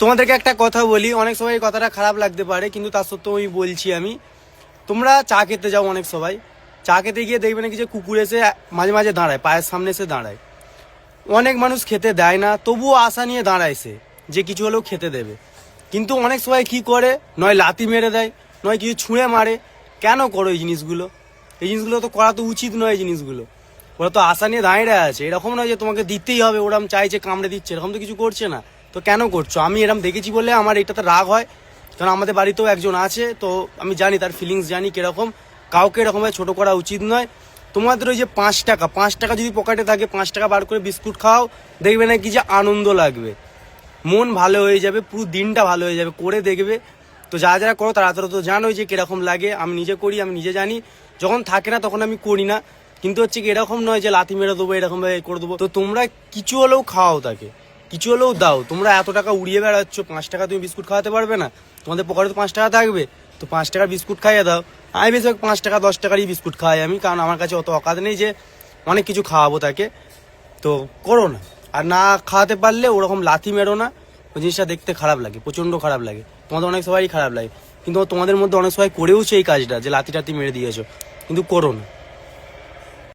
তোমাদেরকে একটা কথা বলি, অনেক সময় এই কথাটা খারাপ লাগতে পারে, কিন্তু তার সত্ত্বেও আমি বলছি। তোমরা চা খেতে যাও, অনেক সবাই চা খেতে গিয়ে দেখবে নাকি যে কুকুর এসে মাঝে মাঝে দাঁড়ায়, পায়ের সামনে এসে দাঁড়ায়। অনেক মানুষ খেতে দেয় না, তবুও আশা নিয়ে দাঁড়ায় সে যে কিছু হলেও খেতে দেবে। কিন্তু অনেক সময় কি করে, নয় লাথি মেরে দেয়, নয় কিছু ছুঁড়ে মারে। কেন করো এই জিনিসগুলো? এই জিনিসগুলো তো করা তো উচিত নয়। এই জিনিসগুলো ওরা তো আশা নিয়ে দাঁড়িয়ে আছে, এরকম নয় যে তোমাকে দিতেই হবে, ওরম চাইছে কামড়ে দিচ্ছে, এরকম তো কিছু করছে না। তো কেন করছো? আমি এরকম দেখেছি বলে আমার এটাতে রাগ হয়, কারণ আমাদের বাড়িতেও একজন আছে, তো আমি জানি তার ফিলিংস, জানি কিরকম। কাউকে এরকমভাবে ছোটো করা উচিত নয়। তোমাদের ওই যে 5 টাকা যদি পকেটে থাকে, 5 টাকা বার করে বিস্কুট খাও, দেখবে না কি যে আনন্দ লাগবে, মন ভালো হয়ে যাবে, পুরো দিনটা ভালো হয়ে যাবে। করে দেখবে। তো যারা যারা করো তারা তো জানোই যে কিরকম লাগে। আমি নিজে করি, আমি নিজে জানি। যখন থাকে না তখন আমি করি না, কিন্তু হচ্ছে কি এরকম নয় যে লাথি মেরে দেবো, এরকম ভাবে করে দেবো। তো তোমরা কিছু হলেও খাওয়াও তাকে, কিছু হলেও দাও। তোমরা এত টাকা উড়িয়ে বেড়াচ্ছ, 5 টাকা তুমি বিস্কুট খাওয়াতে পারবে না? তোমাদের পকেটে তো 5 টাকা থাকবে, তো 5 টাকার বিস্কুট খাইয়ে দাও। আমি বেশিরভাগ 5 টাকা 10 টাকারই বিস্কুট খাওয়াই আমি, কারণ আমার কাছে অত অকাত নেই যে অনেক কিছু খাওয়াবো তাকে। তো করো না। আর না খাওয়াতে পারলে ওরকম লাথি মেরো না। ওই জিনিসটা দেখতে খারাপ লাগে, প্রচণ্ড খারাপ লাগে। তোমাদের অনেক সবাই খারাপ লাগে, কিন্তু তোমাদের মধ্যে অনেক সবাই করেওছে এই কাজটা, যে লাথি টাথি মেরে দিয়েছো, কিন্তু করো না।